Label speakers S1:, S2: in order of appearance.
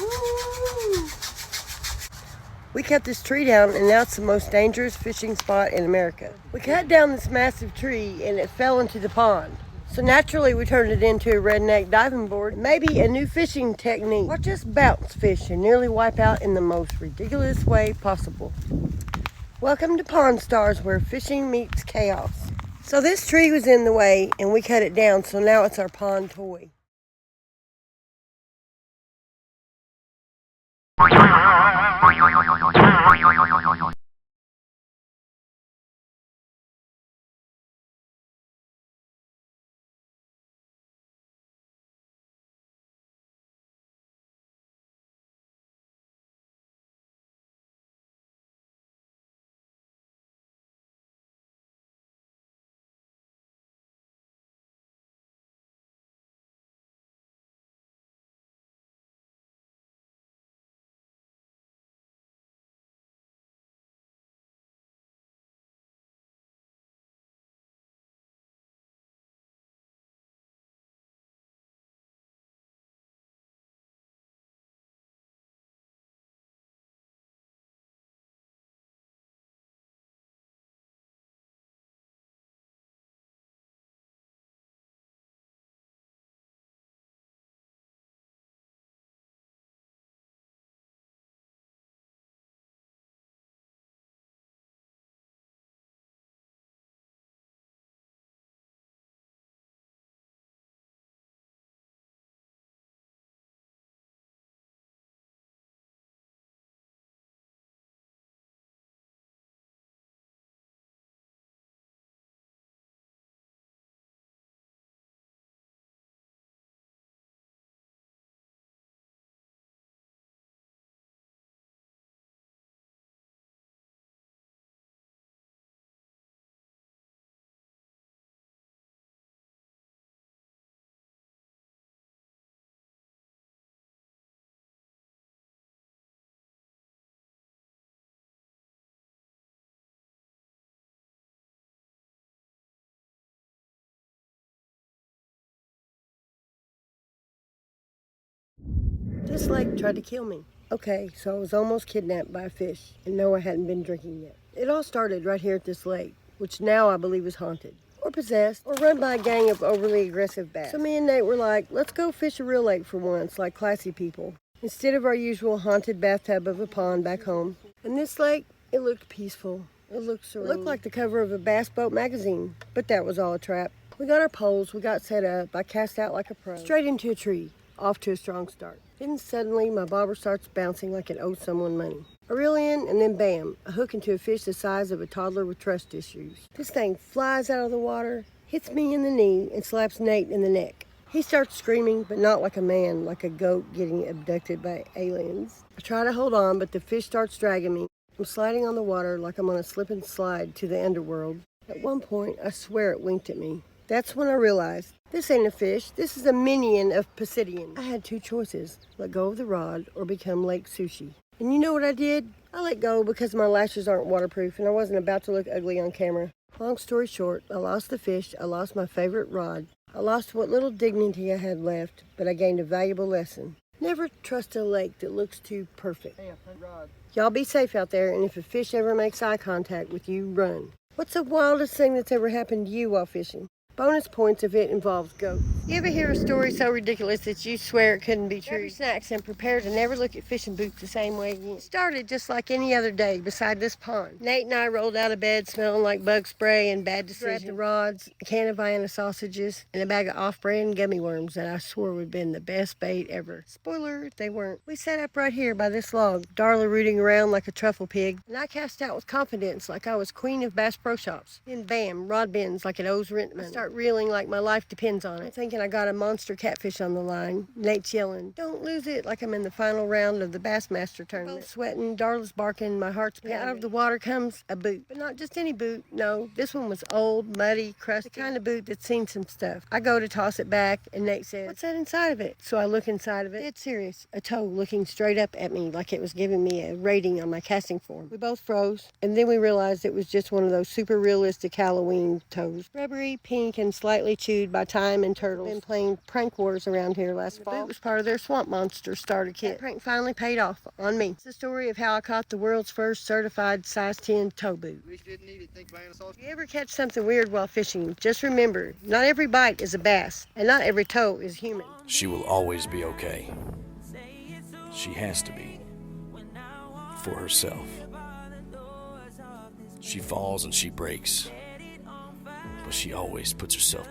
S1: Woo! We cut this tree down, and now it's the most dangerous fishing spot in America. We cut down this massive tree, and it fell into the pond. So naturally, we turned it into a redneck diving board, maybe a new fishing technique. Watch us bounce fish and nearly wipe out in the most ridiculous way possible. Welcome to Pond Stars, where fishing meets chaos. So this tree was in the way, and we cut it down, so now it's our pond toy. This lake tried to kill me. Okay, so I was almost kidnapped by a fish, and no, I hadn't been drinking yet. It all started right here at this lake, which now I believe is haunted, or possessed, or run by a gang of overly aggressive bass. So me and Nate were like, let's go fish a real lake for once, like classy people, instead of our usual haunted bathtub of a pond back home. And this lake, it looked peaceful. It looked serene. It looked like the cover of a bass boat magazine, but that was all a trap. We got our poles, we got set up, I cast out like a pro, straight into a tree, off to a strong start. Then suddenly my bobber starts bouncing like it owes someone money. I reel in, and then bam, a hook into a fish the size of a toddler with trust issues. This thing flies out of the water, hits me in the knee, and slaps Nate in the neck. He starts screaming, but not like a man, like a goat getting abducted by aliens. I try to hold on, but the fish starts dragging me. I'm sliding on the water like I'm on a slip and slide to the underworld. At one point, I swear it winked at me. That's when I realized, this ain't a fish, this is a minion of Pisidian. I had two choices, let go of the rod or become Lake Sushi. And you know what I did? I let go because my lashes aren't waterproof and I wasn't about to look ugly on camera. Long story short, I lost the fish, I lost my favorite rod, I lost what little dignity I had left, but I gained a valuable lesson. Never trust a lake that looks too perfect. Y'all be safe out there, and if a fish ever makes eye contact with you, run. What's the wildest thing that's ever happened to you while fishing? Bonus points if it involves goats. You ever hear a story so ridiculous that you swear it couldn't be true? Grab your snacks and prepare to never look at fishing boots the same way again. It started just like any other day beside this pond. Nate and I rolled out of bed smelling like bug spray and bad decisions. Grabbed the rods, a can of Vienna sausages, and a bag of off-brand gummy worms that I swore would have been the best bait ever. Spoiler, they weren't. We sat up right here by this log, Darla rooting around like a truffle pig, and I cast out with confidence like I was queen of Bass Pro Shops. Then bam, rod bends like it owes rent money. I start reeling like my life depends on it. I'm thinking I got a monster catfish on the line. Nate's yelling, don't lose it, like I'm in the final round of the Bassmaster tournament. Both sweating, Darla's barking, my heart's pounding. Out of the water comes a boot. But not just any boot, no. This one was old, muddy, crusty. The kind of boot that's seen some stuff. I go to toss it back, and Nate says, what's that inside of it? So I look inside of it. It's serious. A toe looking straight up at me like it was giving me a rating on my casting form. We both froze, and then we realized it was just one of those super realistic Halloween toes. Rubbery, pink, and slightly chewed by time and turtles. Been playing prank wars around here last fall. It was part of their swamp monster starter kit. That prank finally paid off on me. It's the story of how I caught the world's first certified size 10 tow boot.
S2: Wish you didn't eat it. Think If
S1: If you ever catch something weird while fishing, just remember, not every bite is a bass, and not every toe is human.
S3: She will always be okay. She has to be. For herself. She falls and she breaks, but she always puts herself back.